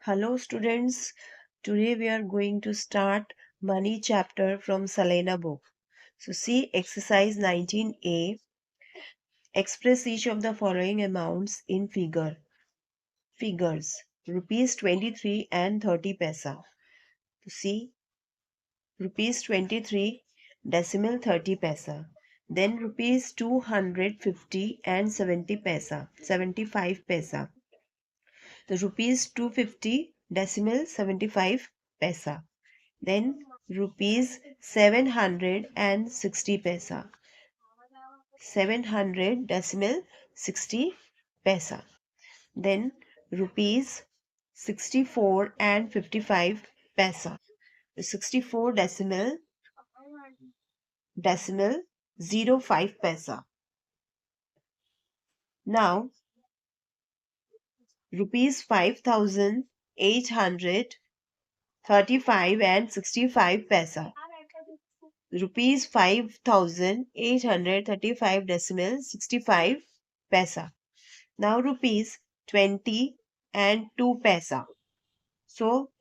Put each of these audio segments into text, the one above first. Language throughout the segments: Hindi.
Hello students, today we are going to start money chapter from Salena book. So see exercise 19a, express each of the following amounts in figures, rupees 23 and 30 paisa. So see rupees 23 decimal 30 paisa, then rupees 250 and 70 paisa, 75 paisa. The rupees 250 decimal 75 paisa. Then rupees 760 paisa. 700 decimal 60 paisa. Then rupees 64 and 55 paisa. 64 decimal 05 paisa. Now rupees 5,835 and 65 paisa. Rupees 5,835 decimal 65 paisa. Now rupees 20 and 2 paisa. So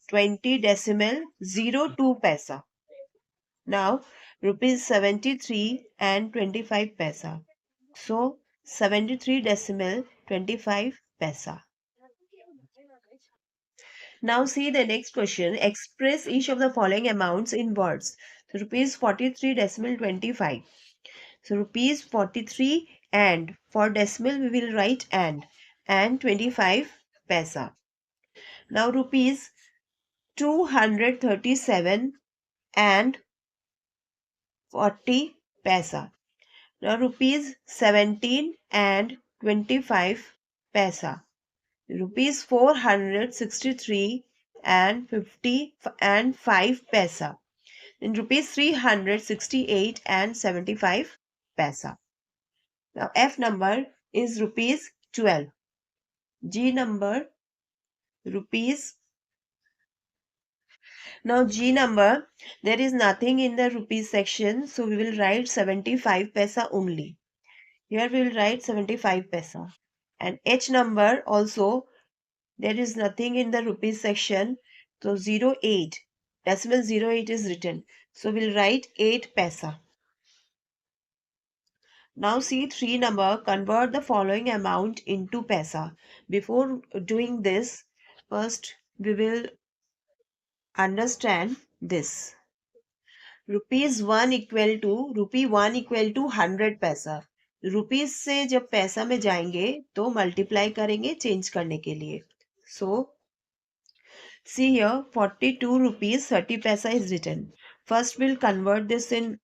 20 decimal 02 paisa. Now rupees 73 and 25 paisa. So 73 decimal 25 paisa. Now see the next question. Express each of the following amounts in words. So rupees 43 decimal 25. So rupees 43 and for decimal we will write and 25 paisa. Now rupees 237 and 40 paisa. Now rupees 17 and 25 paisa. Rupees 463 and 50 and 5 paisa. Then rupees 368 and 75 paisa. Now F number is rupees 12. G number rupees. Now G number, there is nothing in the rupees section, so we will write 75 paisa only. Here we will write 75 paisa. And H number also, there is nothing in the rupees section, so 08, decimal 08 is written. So we will write 8 paisa. Now see 3 number, convert the following amount into paisa. Before doing this, first we will understand this. Rupees 1 equal to 100 paisa. Rupees से जब पैसा में जाएंगे तो मल्टीप्लाई करेंगे चेंज करने के लिए. सो see here 42 rupees 30 paisa is written. First we'll convert this in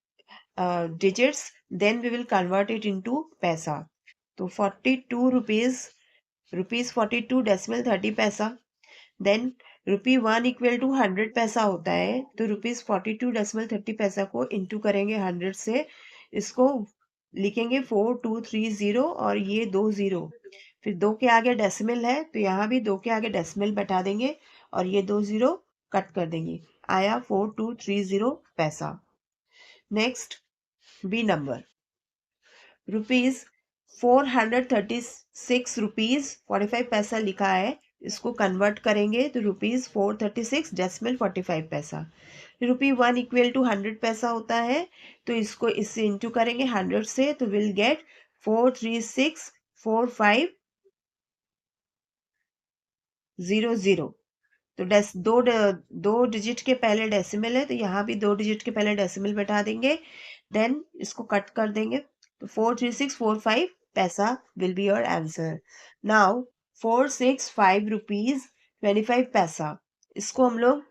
digits, then we will convert it into paisa. So 42 rupees 42 decimal 30 paisa. Then ₹1 equal to 100 paisa होता है, तो ₹42.30 पैसा को इंटू करेंगे 100 से. इसको लिखेंगे 4230 और ये 2 0, फिर 2 के आगे डेसिमल है तो यहाँ भी 2 के आगे डेसिमल बैठा देंगे और ये 2 0 कट कर देंगे. आया 4230 पैसा. नेक्स्ट बी नंबर, ₹436 पैसा लिखा है, इसको कन्वर्ट करेंगे तो ₹436.45 ₹1 इक्वल टू 100 पैसा होता है, तो इसको इससे इंटू करेंगे 100 से, तो विल गेट 4364500. तो दो डिजिट के पहले डेसिमल है, तो यहाँ भी 2 डिजिट के पहले डेसिमल बैठा देंगे, देन इसको कट कर देंगे, तो 43645 पैसा will be your answer. Now 465 rupees 25 पैसा, इसको हम लोग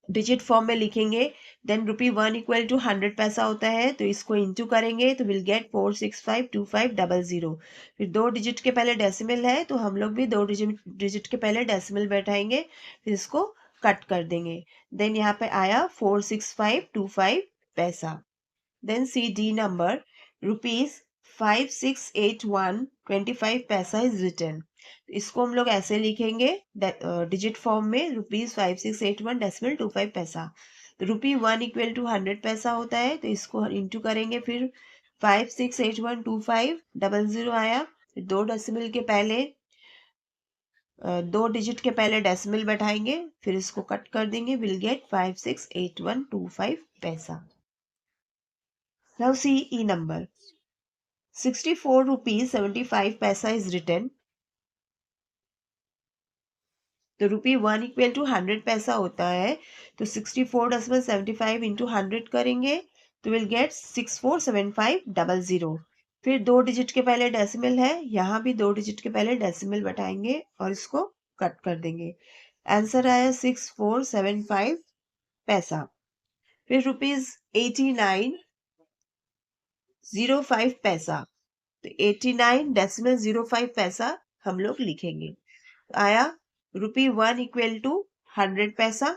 डिजिट फॉर्म में लिखेंगे. देन ₹1 इक्वल टू 100 पैसा होता है, तो इसको इंटू करेंगे तो विल गेट 4652500. फिर 2 डिजिट के पहले डेसिमल है, तो हम लोग भी 2 डिजिट के पहले डेसिमल बैठाएंगे, फिर इसको कट कर देंगे. देन यहाँ पे आया 46525 पैसा. देन सी डी नंबर, ₹5681.25 पैसा इज रिटर्न. इसको हम लोग ऐसे लिखेंगे डिजिट फॉर्म में, ₹5681 डेसिमल 25 पैसा. ₹1 इक्वल टू 100 पैसा होता है, तो इसको इंटू करेंगे, फिर 56812500 आया, फिर 2 डेसिमल के पहले दो डिजिट के पहले डेसिमल बैठाएंगे, फिर इसको कट कर देंगे, विल गेट 568125 पैसा. Now see E number. 64 rupees 75 paisa is written. तो ₹1 इक्वल टू 100 पैसा होता है, तो 64.75 इंटू 100 करेंगे तो विल गेट 647500. फिर दो डिजिट के पहले डेसिमल है, यहाँ भी दो डिजिट के पहले डेसिमल बैठाएंगे और इसको कट कर देंगे. आंसर आया 6475 पैसा. फिर ₹89.05 पैसा. तो 89.05 पैसा हम लोग लिखेंगे. आया ₹1 इक्वल टू 100 पैसा,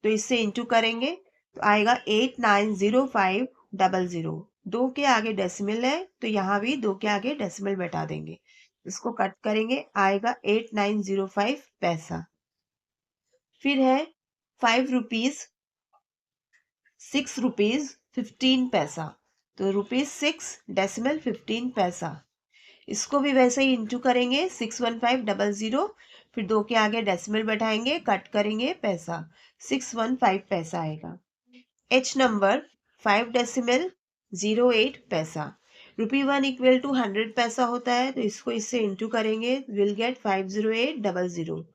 तो इससे इंटू करेंगे तो आएगा 890500. दो के आगे डेसिमल है तो यहाँ भी दो के आगे डेसिमल बैठा देंगे, इसको कट करेंगे, आएगा 8905 पैसा. फिर है 5 रुपीज 6 रुपीज 15 पैसा. तो ₹6.15 पैसा. इसको भी वैसे ही इंटू करेंगे 61500. फिर दो के आगे डेसिमल बैठाएंगे, कट करेंगे, पैसा 615 पैसा आएगा. एच नंबर 5 डेसिमल 08 पैसा. ₹1 इक्वल टू 100 पैसा होता है, तो इसको इससे इंटू करेंगे, विल गेट 50800.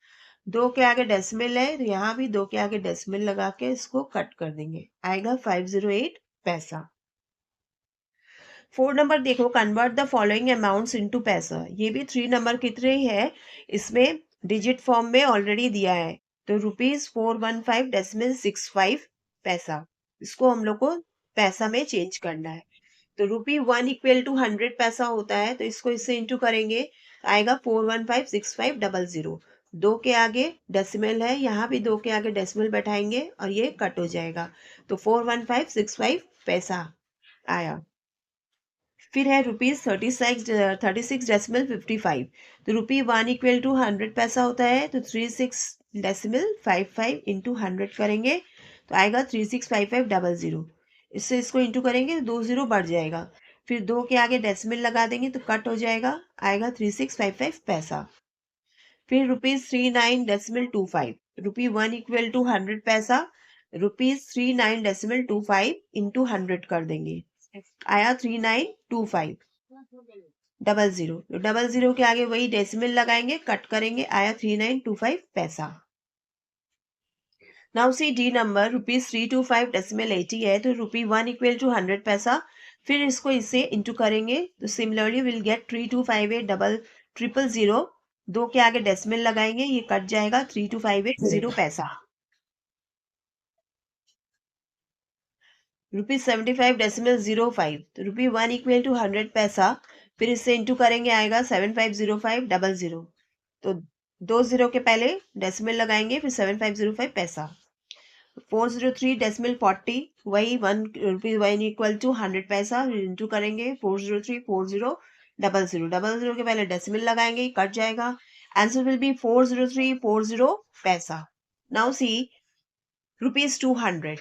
दो के आगे डेसिमल है तो यहाँ भी दो के आगे डेसिमल लगा के इसको कट कर देंगे, आएगा 508 पैसा. 4 नंबर देखो, convert the following amounts into पैसा. ये भी 3 नंबर कितने ही है, इसमें डिजिट फॉर्म में ऑलरेडी दिया है. तो ₹415.65 पैसा, इसको हम लोग को पैसा में चेंज करना है. तो ₹1 इक्वल टू 100 पैसा होता है, तो इसको इससे इंटू करेंगे, आएगा 4156500. दो के आगे डेसिमल है, यहाँ भी दो के आगे डेसिमल बैठाएंगे और ये कट हो जाएगा, तो 41565 पैसा आया. फिर है ₹36.55. तो ₹1 इक्वल टू 100 पैसा होता है, तो 36.55 इंटू 100 करेंगे तो आएगा 365500. इससे इसको इंटू करेंगे तो 2 जीरो बढ़ जाएगा, फिर दो के आगे डेसिमल लगा देंगे तो कट हो जाएगा, आएगा 3655 पैसा. फिर ₹39.25. ₹1 इक्वल टू 100 पैसा, ₹39.25 इंटू 100 कर देंगे, आया 392500. डबल जीरो के आगे वही डेसिमल लगाएंगे, कट करेंगे, आया 3925 पैसा. नाउ सी डी नंबर ₹325.80 है, तो ₹1 इक्वल टू 100 पैसा. फिर इसको इससे इंटू करेंगे तो सिमिलरली विल गेट 325800. दो के आगे डेसिमल लगाएंगे, ये कट जाएगा, 32580 पैसा. ₹75.05. तो ₹1 इक्वल टू 100 पैसा. फिर इससे इंटू करेंगे, आएगा 750500. तो दो जीरो के पहले डेसिमल लगाएंगे, फिर 7505 पैसा. 403.40, वही ₹1 इक्वल टू 100 पैसा, इंटू करेंगे 4034000. डबल जीरो के पहले डेसिमल लगाएंगे, कट जाएगा, आंसर विल बी 40340 पैसा. Now see ₹200.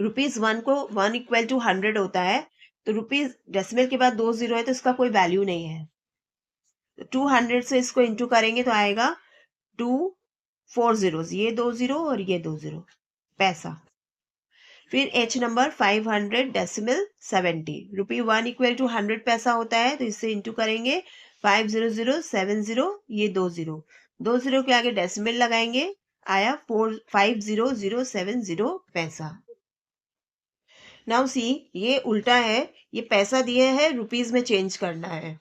₹1 को 1 इक्वल टू 100 होता है, तो रुपीज डेसिमल के बाद दो जीरो है तो इसका कोई वैल्यू नहीं है. 200 से इसको इंटू करेंगे तो आएगा 4 जीरोस, ये दो जीरो और ये दो जीरो, पैसा. फिर H number 500.70. ₹1 equal to 100 paisa होता है, तो इससे इंटू करेंगे 50070, ये दो जीरो, दो जीरो के आगे डेसिमल लगाएंगे, आया 50070 पैसा. नाउ सी, ये उल्टा है, ये पैसा दिए है, रुपीज में चेंज करना है.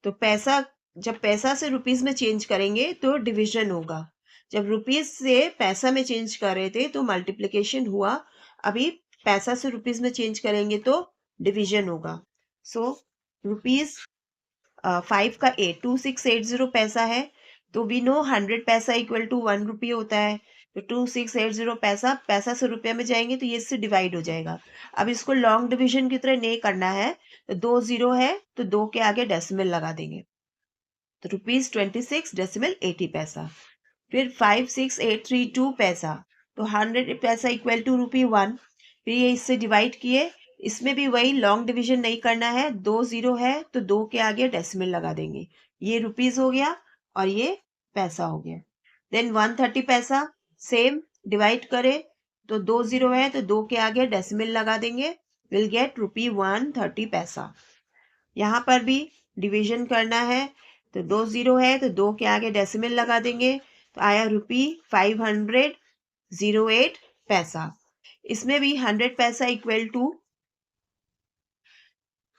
तो पैसा, जब पैसा से रुपीज में चेंज करेंगे तो डिवीजन होगा. जब रुपीज से पैसा में चेंज कर रहे थे तो मल्टीप्लिकेशन हुआ, अभी पैसा से रुपीज में चेंज करेंगे तो डिवीजन होगा. सो ₹5 का 2680 पैसा है, तो वी नो 100 पैसा इक्वल टू 1 रुपये होता है. तो 2680 पैसा, पैसा से रुपये में जाएंगे तो ये इससे डिवाइड हो जाएगा. अब इसको लॉन्ग डिवीजन की तरह नहीं करना है, तो दो जीरो है तो दो के आगे डेसिमल लगा देंगे, तो ₹26.80 पैसा. फिर 56832 पैसा, तो 100 पैसा इक्वल टू ₹1. फिर ये इससे डिवाइड किए, इसमें भी वही लॉन्ग डिवीजन नहीं करना है, दो जीरो है तो दो के आगे डेसिमल लगा देंगे, ये रुपीज हो गया और ये पैसा हो गया। देन 130 पैसा सेम डिवाइड करें तो 2 जीरो है तो 2 के आगे डेसिमल लगा देंगे, विल गेट ₹130 पैसा। यहाँ पर भी डिवीजन करना है तो 2 जीरो है तो 2 के आगे डेसिमल लगा देंगे तो आया ₹508 पैसा। इसमें भी 100 पैसा इक्वल टू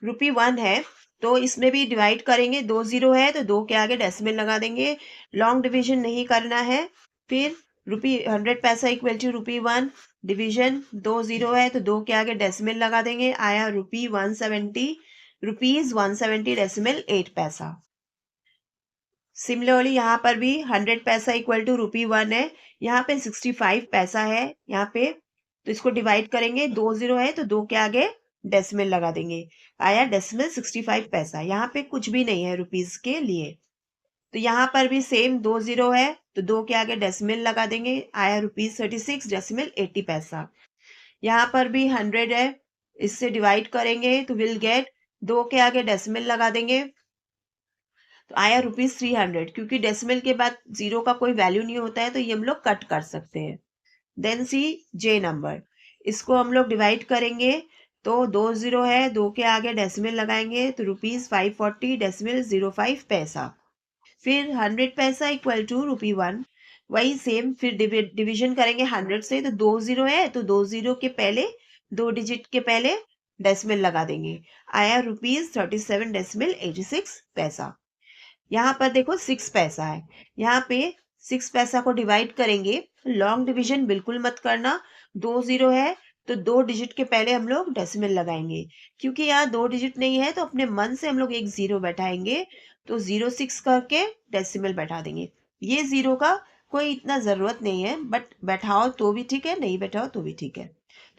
₹1 है तो इसमें भी डिवाइड करेंगे, 2 जीरो है तो 2 के आगे डेसिमल लगा देंगे, लॉन्ग डिवीजन नहीं करना है। फिर ₹100 पैसा इक्वल टू ₹1 डिवीजन, 2 जीरो है तो 2 के आगे डेसिमल लगा देंगे, आया ₹170 डेसिमल 8 पैसा। सिमिलरली यहाँ पर भी 100 पैसा इक्वल टू ₹1 है, यहाँ पे 65 पैसा है यहाँ पे, तो इसको डिवाइड करेंगे, 2 जीरो है तो 2 के आगे डेसिमल लगा देंगे, आया डेसिमल 65 पैसा। यहाँ पे कुछ भी नहीं है रुपीज के लिए, तो यहाँ पर भी सेम 2 जीरो है तो 2 के आगे डेसिमल लगा देंगे, आया ₹36 डेसिमल 80 पैसा। यहाँ पर भी 100 है, इससे डिवाइड करेंगे तो विल गेट 2 के आगे डेसिमल लगा देंगे तो आया ₹300, क्योंकि डेसिमल के बाद जीरो का कोई वैल्यू नहीं होता है तो ये हम लोग कट कर सकते हैं। देन सी जे नंबर, इसको हम लोग डिवाइड करेंगे तो 2 जीरो है, 2 के आगे डेसिमल लगाएंगे तो ₹540 डेसिमल 05 पैसा। फिर 100 पैसा इक्वल टू ₹1, वही सेम फिर डिवीजन करेंगे 100 से तो 2 जीरो है तो 2 जीरो के पहले 2 डिजिट के पहले डेसिमल लगा देंगे, आया ₹37 डेसिमल 86 पैसा। यहाँ पर देखो 6 पैसा है, यहाँ पे 6 पैसा को डिवाइड करेंगे, लॉन्ग डिवीजन बिल्कुल मत करना, 2 जीरो है तो 2 डिजिट के पहले हम लोग डेसिमल लगाएंगे, क्योंकि यहाँ 2 डिजिट नहीं है तो अपने मन से हम लोग एक जीरो बैठाएंगे तो 06 करके डेसिमल बैठा देंगे। ये जीरो का कोई इतना जरूरत नहीं है, बट बैठाओ तो भी ठीक है, नहीं बैठाओ तो भी ठीक है।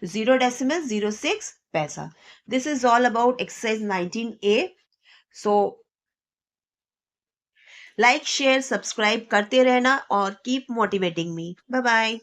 तो 0.06 paisa. This is all about exercise 19A। So like share subscribe करते रहना और keep motivating me. Bye bye.